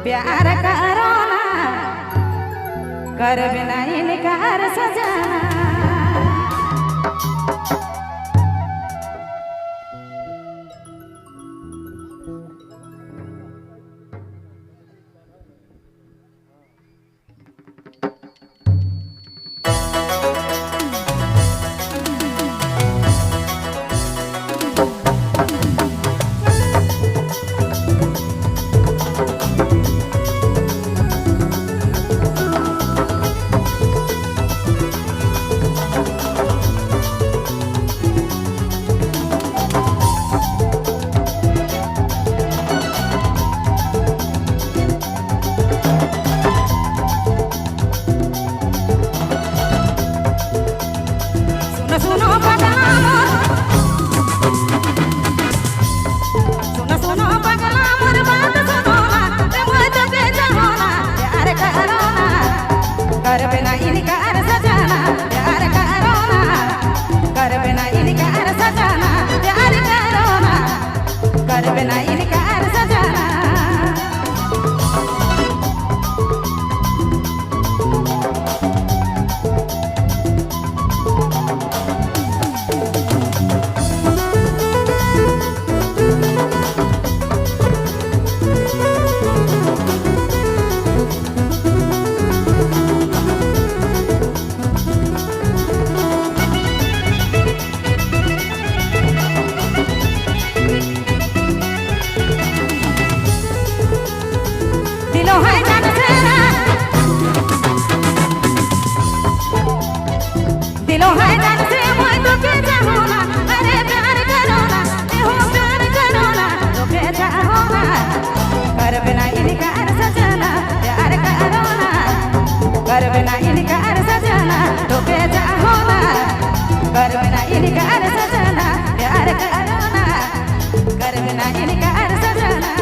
प्यार करो ना कर बिना इनकार सजना। कर बिना इनकार सजना प्यार करो ना कर बिना इनकार सजना प्यार करो ना कर बिना इनकार सजना। दिलो है जान तेरा दिलो है जान से मैं तो के चाहूँ ना अरे प्यार करो ना हो प्यार करो ना तो के चाहूँ ना कर बिना इनकार सजना प्यार करो ना कर बिना इनकार सजना तो के चाहूँ ना कर बिना इनकार सजना प्यार करो ना कर बिना इनकार सजना।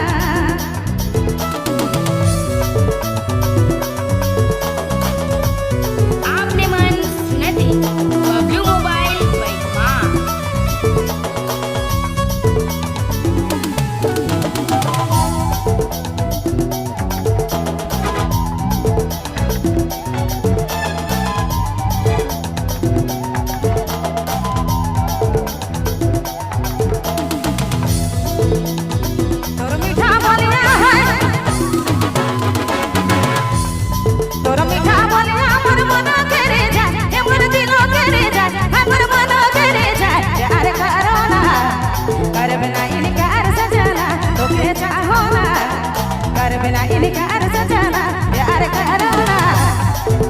कर बिना इनकार सजना प्यार करो ना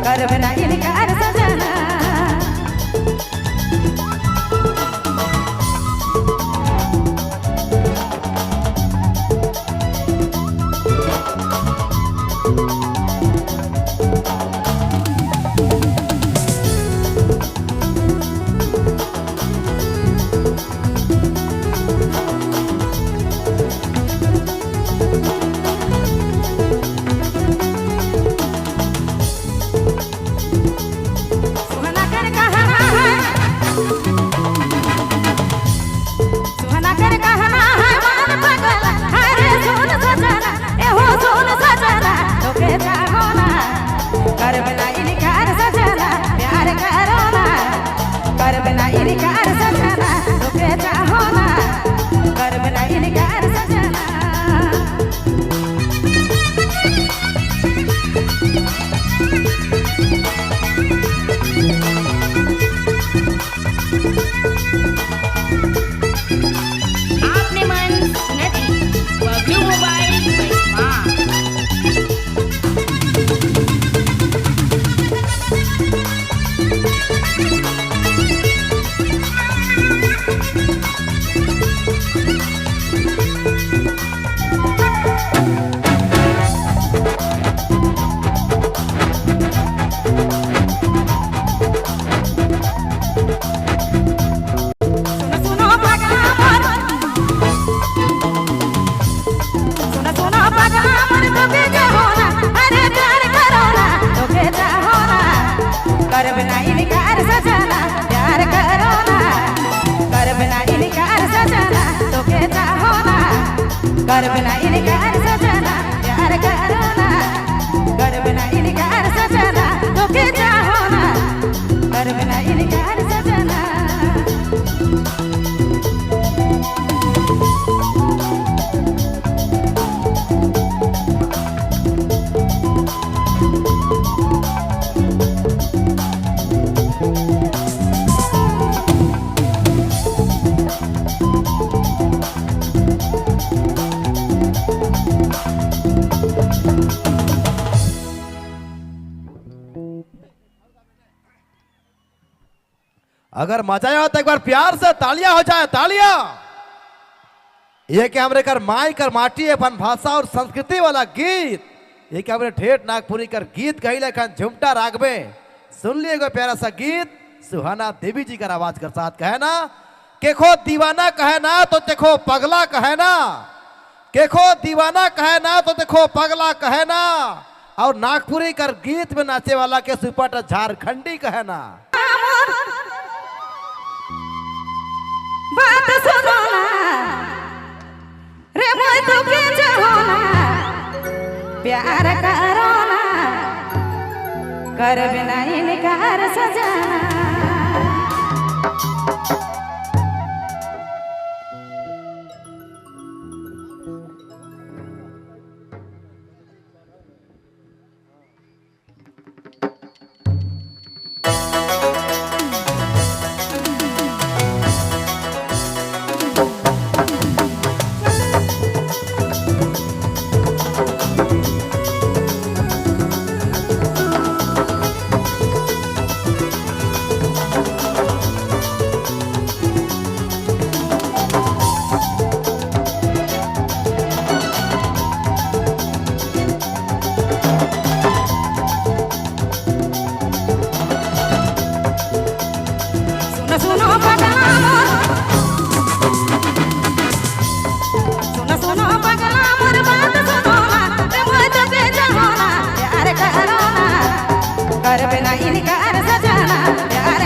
कर बिना इनकार सजना। कर बिना इनकार सजना प्यार करो ना कर बिना इनकार सजना तो के चाहो ना कर बिना इनकार सजना। आपने मन नदी Wagyu Mobile कर बिना इनकार सजना प्यार करो ना कर बिना इनकार सजना तो के चाहो ना कर बिना इनकार सजना प्यार करो। अगर मजा आया तो एक बार प्यार से तालियां हो जाए, तालियां। ये कि हमरे कर माई कर माटी अपन भाषा और संस्कृति वाला गीत, ये कि हमरे ठेठ नागपुरी कर गीत गईले खान झुमटा राग में सुन लिए कोई प्यारा सा गीत सुहाना देवी जी का आवाज कर साथ कहे ना, केखो दीवाना कहे ना तो देखो पगला कहे ना, केखो दीवाना कहे ना तो देखो पगला कहे ना, और नागपुरी कर गीत में नाचे वाला के सुपट झारखंडी कहे ना। बात सुनो ना रे मैं तो के चाहो ना, प्यार करो ना, कर बिना इनकार सजाना। सुनो पगला मोर बात सुनो ना, रे मैं तो के चाहो ना, प्यार करो ना, कर बिना इनकार सजाना, प्यार